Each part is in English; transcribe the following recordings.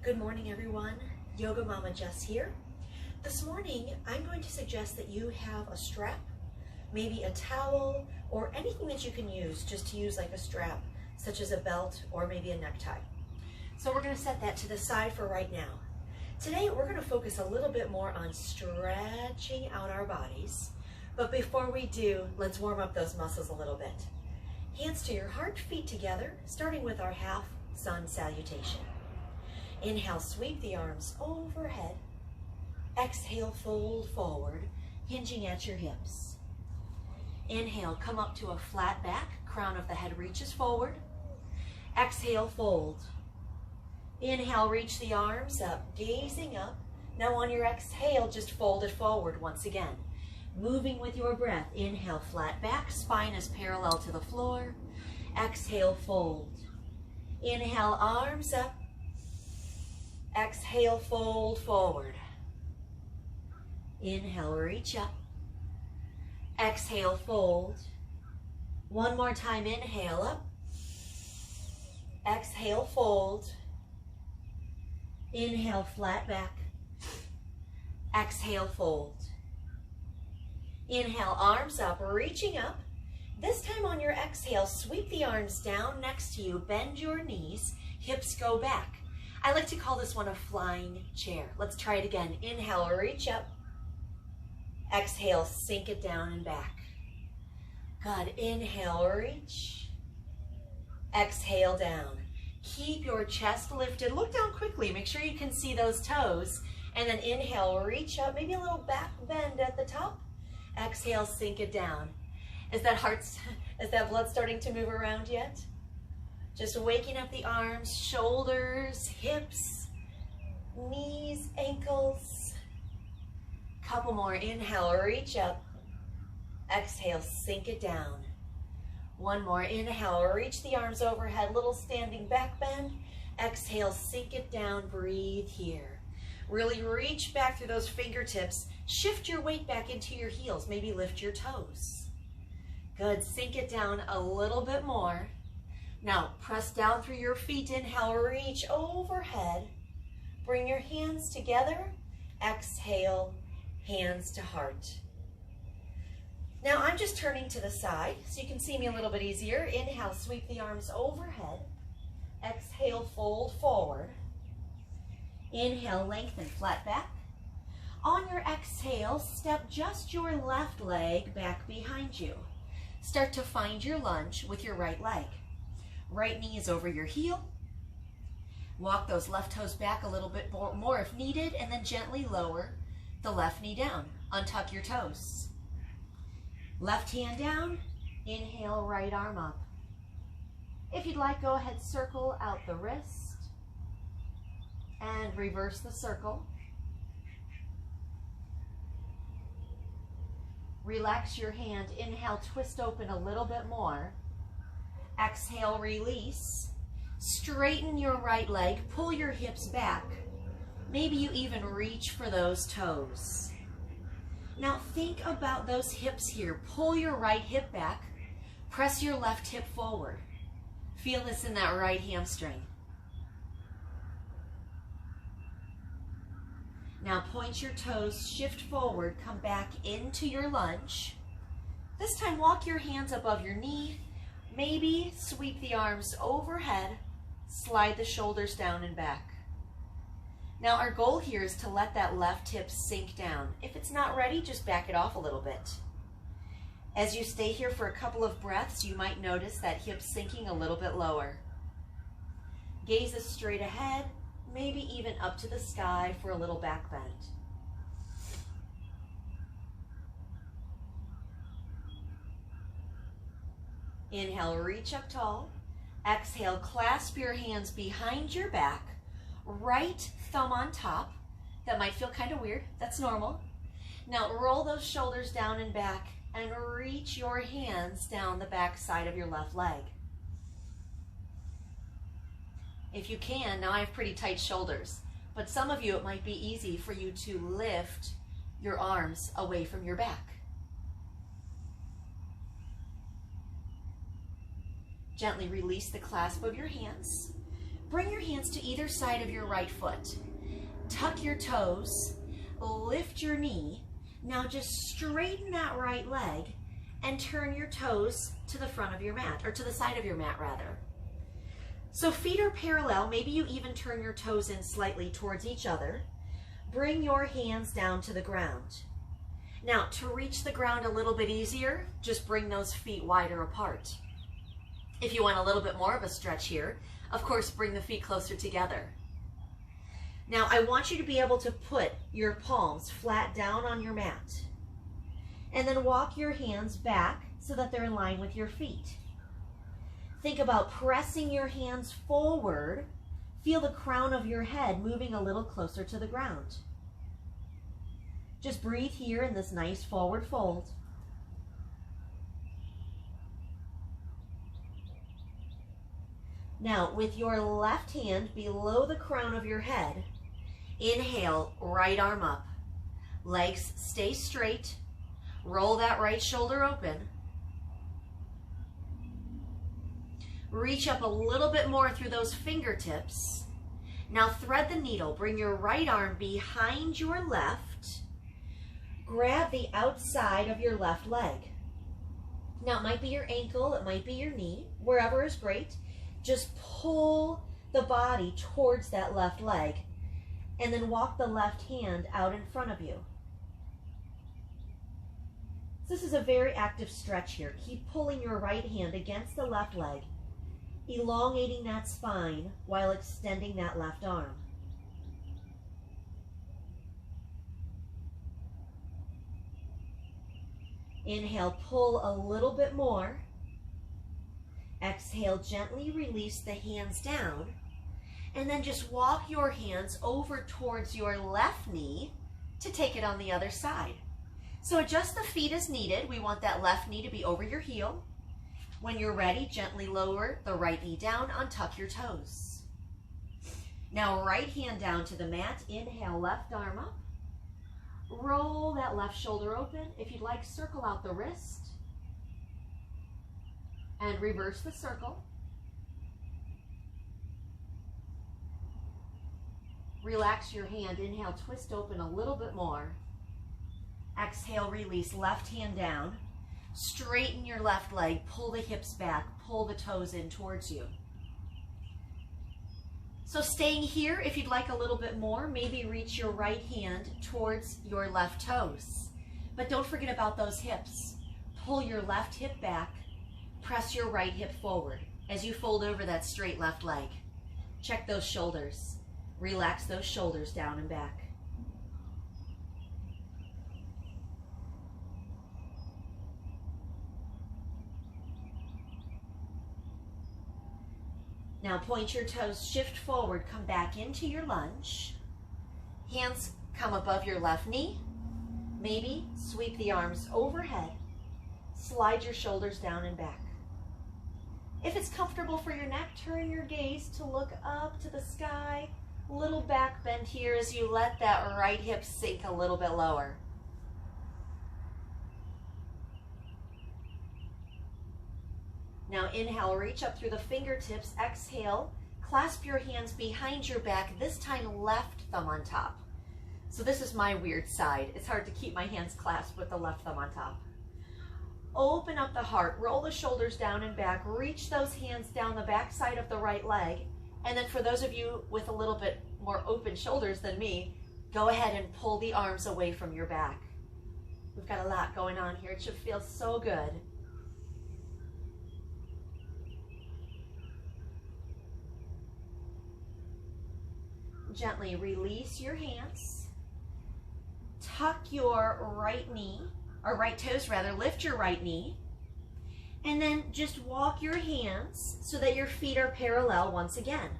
Good morning, everyone. Yoga Mama Jess here. This morning, I'm going to suggest that you have a strap, maybe a towel, or anything that you can use just to use like a strap, such as a belt or maybe a necktie. So we're going to set that to the side for right now. Today, we're going to focus a little bit more on stretching out our bodies. But before we do, let's warm up those muscles a little bit. Hands to your heart, feet together, starting with our half sun salutation. Inhale, sweep the arms overhead. Exhale, fold forward, hinging at your hips. Inhale, come up to a flat back, crown of the head reaches forward. Exhale, fold. Inhale, reach the arms up, gazing up. Now on your exhale, just fold it forward once again. Moving with your breath. Inhale, flat back, spine is parallel to the floor. Exhale, fold. Inhale, arms up. Exhale, fold forward. Inhale, reach up. Exhale, fold. One more time, inhale up. Exhale, fold. Inhale, flat back. Exhale, fold. Inhale, arms up, reaching up. This time on your exhale, sweep the arms down next to you, bend your knees, hips go back. I like to call this one a flying chair. Let's try it again. Inhale, reach up. Exhale, sink it down and back. Good. Inhale, reach. Exhale, down. Keep your chest lifted. Look down quickly. Make sure you can see those toes. And then inhale, reach up. Maybe a little back bend at the top. Exhale, sink it down. Is that blood starting to move around yet? Just waking up the arms, shoulders, hips, knees, ankles. Couple more. Inhale, reach up. Exhale, sink it down. One more. Inhale, reach the arms overhead, little standing back bend. Exhale, sink it down. Breathe here. Really reach back through those fingertips. Shift your weight back into your heels. Maybe lift your toes. Good. Sink it down a little bit more. Now, press down through your feet. Inhale, reach overhead. Bring your hands together. Exhale, hands to heart. Now, I'm just turning to the side so you can see me a little bit easier. Inhale, sweep the arms overhead. Exhale, fold forward. Inhale, lengthen, flat back. On your exhale, step just your left leg back behind you. Start to find your lunge with your right leg. Right knee is over your heel. Walk those left toes back a little bit more if needed, and then gently lower the left knee down. Untuck your toes. Left hand down. Inhale, right arm up. If you'd like, go ahead, circle out the wrist and reverse the circle. Relax your hand. Inhale, twist open a little bit more. Exhale, release. Straighten your right leg. Pull your hips back. Maybe you even reach for those toes. Now think about those hips here. Pull your right hip back. Press your left hip forward. Feel this in that right hamstring. Now point your toes, shift forward, come back into your lunge. This time walk your hands above your knee. Maybe sweep the arms overhead, slide the shoulders down and back. Now our goal here is to let that left hip sink down. If it's not ready, just back it off a little bit. As you stay here for a couple of breaths, you might notice that hip sinking a little bit lower. Gaze is straight ahead, maybe even up to the sky for a little back bend. Inhale, reach up tall. Exhale, clasp your hands behind your back. Right thumb on top. That might feel kind of weird. That's normal. Now roll those shoulders down and back and reach your hands down the back side of your left leg. If you can, now I have pretty tight shoulders, but some of you it might be easy for you to lift your arms away from your back. Gently release the clasp of your hands. bring your hands to either side of your right foot. Tuck your toes, lift your knee. Now just straighten that right leg and turn your toes to the front of your mat, or to the side of your mat rather. So feet are parallel. Maybe you even turn your toes in slightly towards each other. Bring your hands down to the ground. Now, to reach the ground a little bit easier, just bring those feet wider apart. If you want a little bit more of a stretch here, of course, bring the feet closer together. Now, I want you to be able to put your palms flat down on your mat. And then walk your hands back so that they're in line with your feet. Think about pressing your hands forward. Feel the crown of your head moving a little closer to the ground. Just breathe here in this nice forward fold. Now, with your left hand below the crown of your head, inhale, right arm up. Legs stay straight. Roll that right shoulder open. Reach up a little bit more through those fingertips. Now thread the needle. Bring your right arm behind your left. Grab the outside of your left leg. Now it might be your ankle, it might be your knee, wherever is great. Just pull the body towards that left leg and then walk the left hand out in front of you. This is a very active stretch here. Keep pulling your right hand against the left leg, elongating that spine while extending that left arm. Inhale, pull a little bit more. Exhale, gently release the hands down. And then just walk your hands over towards your left knee to take it on the other side. So adjust the feet as needed. We want that left knee to be over your heel. When you're ready, gently lower the right knee down, untuck your toes. Now right hand down to the mat. Inhale, left arm up. Roll that left shoulder open. If you'd like, circle out the wrist. And reverse the circle. Relax your hand. Inhale, twist open a little bit more. Exhale, release, left hand down. Straighten your left leg, pull the hips back, pull the toes in towards you. So staying here, if you'd like a little bit more, maybe reach your right hand towards your left toes. But don't forget about those hips. Pull your left hip back, press your right hip forward as you fold over that straight left leg. Check those shoulders. Relax those shoulders down and back. Now point your toes, shift forward, come back into your lunge. Hands come above your left knee. Maybe sweep the arms overhead. Slide your shoulders down and back. If it's comfortable for your neck, turn your gaze to look up to the sky. Little back bend here as you let that right hip sink a little bit lower. Now inhale, reach up through the fingertips. Exhale, clasp your hands behind your back, this time left thumb on top. So this is my weird side. It's hard to keep my hands clasped with the left thumb on top. Open up the heart, roll the shoulders down and back, reach those hands down the back side of the right leg. And then for those of you with a little bit more open shoulders than me, go ahead and pull the arms away from your back. We've got a lot going on here. It should feel so good. Gently release your hands. Tuck your right knee, or right toes rather, lift your right knee. And then just walk your hands so that your feet are parallel once again.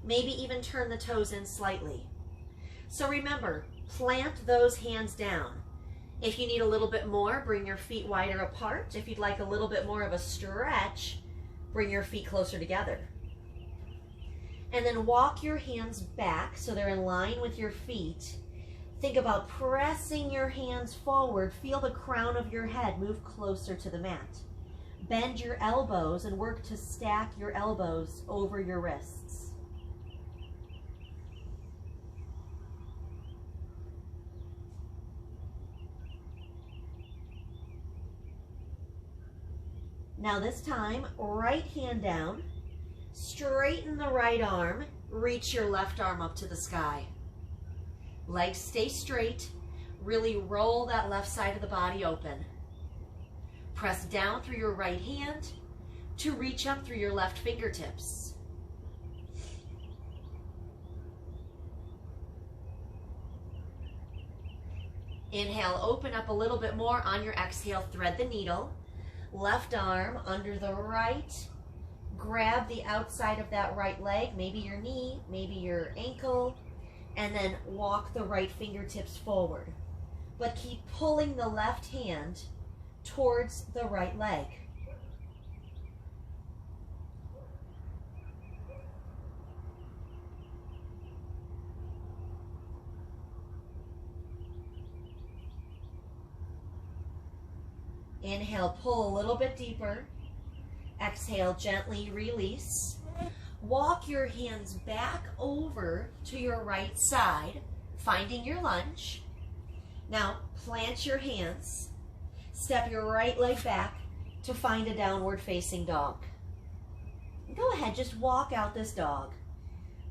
Maybe even turn the toes in slightly. So remember, plant those hands down. If you need a little bit more, bring your feet wider apart. If you'd like a little bit more of a stretch, bring your feet closer together. And then walk your hands back so they're in line with your feet. Think about pressing your hands forward. Feel the crown of your head move closer to the mat. Bend your elbows and work to stack your elbows over your wrists. Now this time, right hand down, straighten the right arm, reach your left arm up to the sky. Legs stay straight, really roll that left side of the body open. Press down through your right hand to reach up through your left fingertips. Inhale, open up a little bit more. On your exhale, thread the needle. Left arm under the right. Grab the outside of that right leg, maybe your knee, maybe your ankle, and then walk the right fingertips forward. But keep pulling the left hand towards the right leg. Inhale, pull a little bit deeper. Exhale, gently release. Walk your hands back over to your right side, finding your lunge. Now, plant your hands. Step your right leg back to find a downward facing dog. Go ahead, just walk out this dog.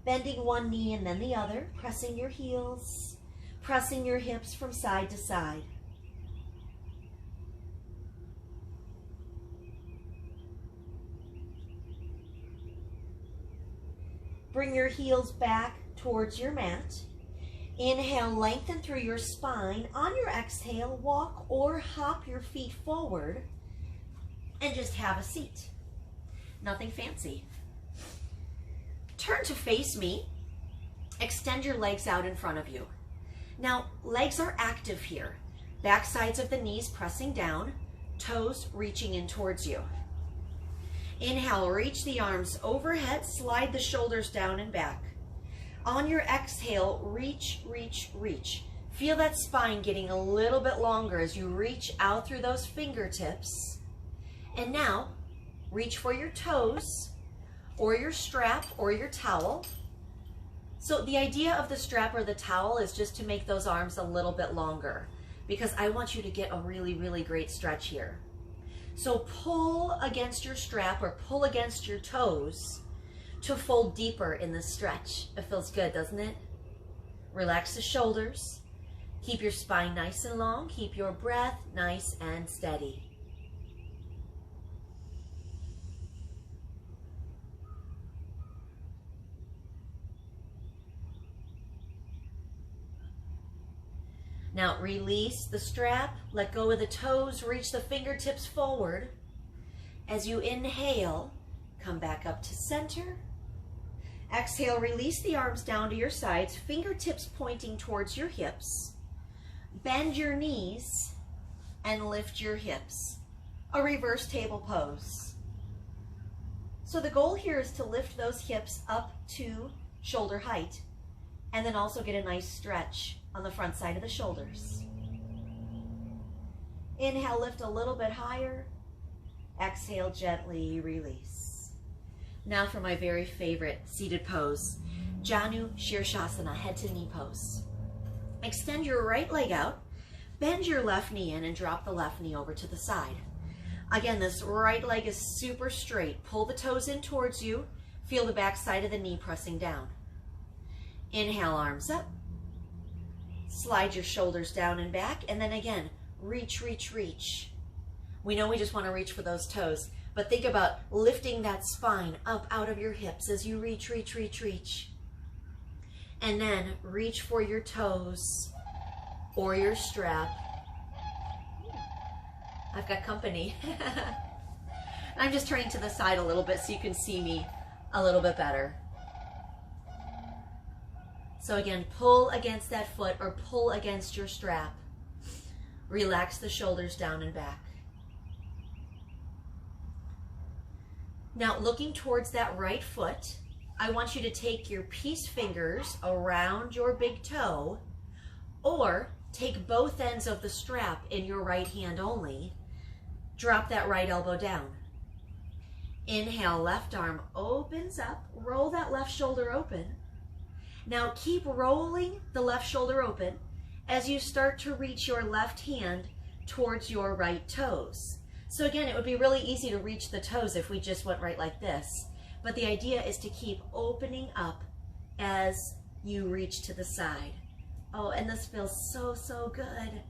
Bending one knee and then the other, pressing your heels, pressing your hips from side to side. Bring your heels back towards your mat. Inhale, lengthen through your spine. On your exhale, walk or hop your feet forward and just have a seat. Nothing fancy. Turn to face me. Extend your legs out in front of you. Now, legs are active here. Back sides of the knees pressing down, toes reaching in towards you. Inhale, reach the arms overhead, slide the shoulders down and back. On your exhale, reach, reach, reach. Feel that spine getting a little bit longer as you reach out through those fingertips. And now, reach for your toes, or your strap, or your towel. So the idea of the strap or the towel is just to make those arms a little bit longer, because I want you to get a really, really great stretch here. So pull against your strap or pull against your toes to fold deeper in this stretch. It feels good, doesn't it? Relax the shoulders. Keep your spine nice and long. Keep your breath nice and steady. Now release the strap, let go of the toes, reach the fingertips forward. As you inhale, come back up to center. Exhale, release the arms down to your sides, fingertips pointing towards your hips. Bend your knees and lift your hips. A reverse table pose. So the goal here is to lift those hips up to shoulder height and then also get a nice stretch on the front side of the shoulders. Inhale, lift a little bit higher. Exhale, gently release. Now for my very favorite seated pose, Janu Shirshasana, head to knee pose. Extend your right leg out, bend your left knee in and drop the left knee over to the side. Again, this right leg is super straight. Pull the toes in towards you. Feel the back side of the knee pressing down. Inhale, arms up. Slide your shoulders down and back, and then again, reach, reach, reach. We know we just want to reach for those toes, but think about lifting that spine up out of your hips as you reach, reach, reach, reach. And then reach for your toes or your strap. I've got company. I'm just turning to the side a little bit so you can see me a little bit better. So again, pull against that foot or pull against your strap. Relax the shoulders down and back. Now looking towards that right foot, I want you to take your peace fingers around your big toe, or take both ends of the strap in your right hand only. Drop that right elbow down. Inhale, left arm opens up, roll that left shoulder open. Now keep rolling the left shoulder open as you start to reach your left hand towards your right toes. So again, it would be really easy to reach the toes if we just went right like this. But the idea is to keep opening up as you reach to the side. Oh, and this feels so, so good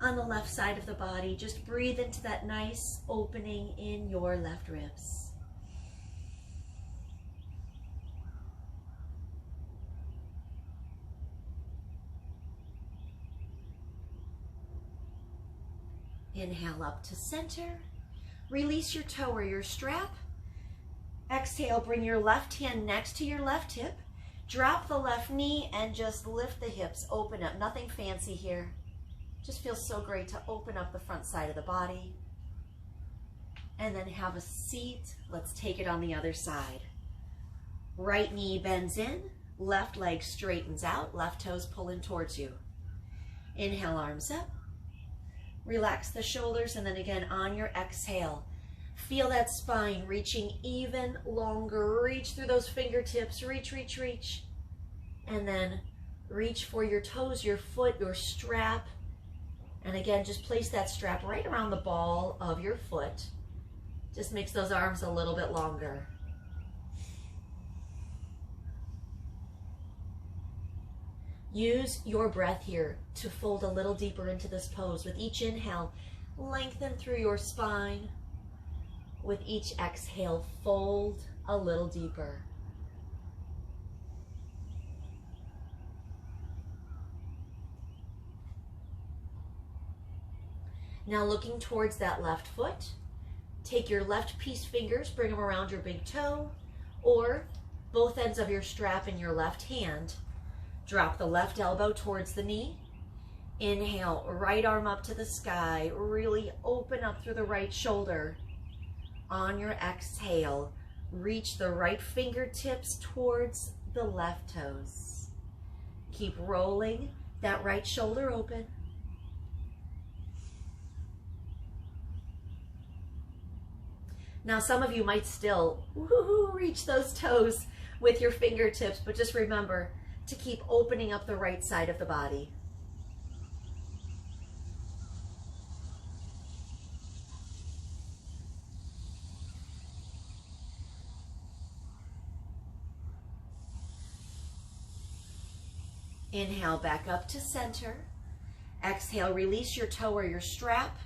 on the left side of the body. Just breathe into that nice opening in your left ribs. Inhale up to center. Release your toe or your strap. Exhale, bring your left hand next to your left hip. Drop the left knee and just lift the hips, open up. Nothing fancy here. Just feels so great to open up the front side of the body. And then have a seat. Let's take it on the other side. Right knee bends in, left leg straightens out, left toes pull in towards you. Inhale, arms up. Relax the shoulders, and then again on your exhale, feel that spine reaching even longer. Reach through those fingertips, reach, reach, reach. And then reach for your toes, your foot, your strap. And again, just place that strap right around the ball of your foot. Just makes those arms a little bit longer. Use your breath here to fold a little deeper into this pose. With each inhale, lengthen through your spine. With each exhale, fold a little deeper. Now looking towards that left foot, take your left peace fingers, bring them around your big toe, or both ends of your strap in your left hand. Drop the left elbow towards the knee. Inhale, right arm up to the sky. Really open up through the right shoulder. On your exhale, reach the right fingertips towards the left toes. Keep rolling that right shoulder open. Now some of you might still reach those toes with your fingertips, but just remember to keep opening up the right side of the body. Inhale back up to center. Exhale, release your toe or your strap.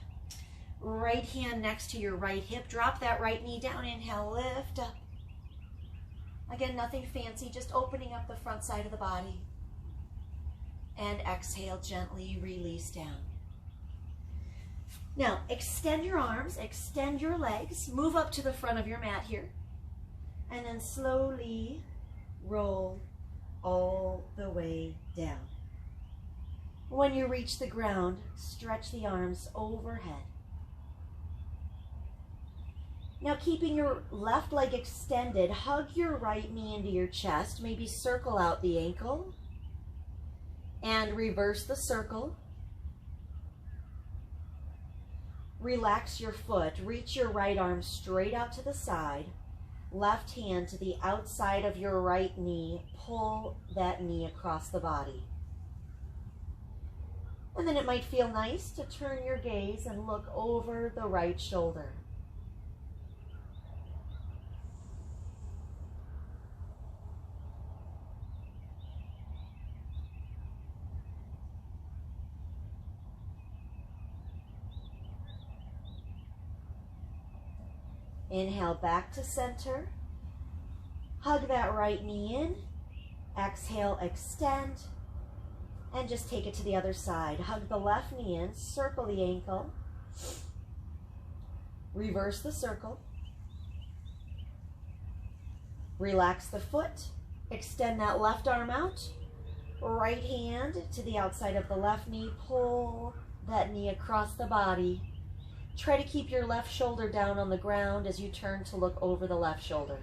Right hand next to your right hip. Drop that right knee down. Inhale, lift up. Again, nothing fancy, just opening up the front side of the body. And exhale, gently release down. Now, extend your arms, extend your legs, move up to the front of your mat here, and then slowly roll all the way down. When you reach the ground, stretch the arms overhead. Now, keeping your left leg extended, hug your right knee into your chest, maybe circle out the ankle, and reverse the circle. Relax your foot, reach your right arm straight out to the side, left hand to the outside of your right knee, pull that knee across the body. And then it might feel nice to turn your gaze and look over the right shoulder. Inhale back to center. Hug that right knee in. Exhale, extend. And just take it to the other side. Hug the left knee in, circle the ankle. Reverse the circle. Relax the foot. Extend that left arm out. Right hand to the outside of the left knee. Pull that knee across the body. Try to keep your left shoulder down on the ground as you turn to look over the left shoulder.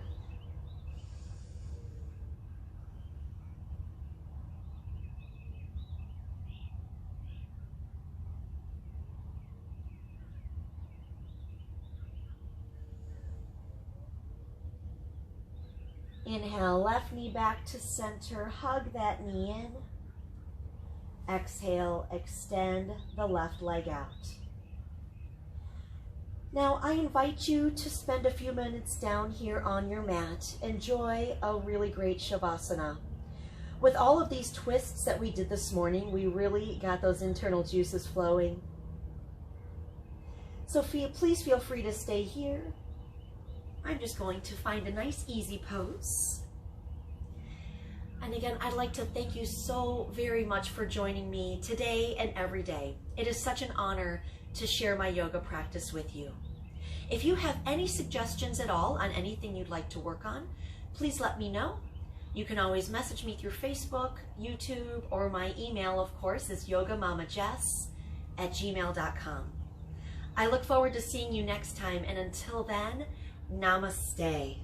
Inhale, left knee back to center. Hug that knee in. Exhale, extend the left leg out. Now I invite you to spend a few minutes down here on your mat. Enjoy a really great Shavasana. With all of these twists that we did this morning, we really got those internal juices flowing. So please feel free to stay here. I'm just going to find a nice easy pose. And again, I'd like to thank you so very much for joining me today and every day. It is such an honor to share my yoga practice with you. If you have any suggestions at all on anything you'd like to work on, please let me know. You can always message me through Facebook, YouTube, or my email, of course, is yogamamajess@gmail.com. I look forward to seeing you next time, and until then, namaste.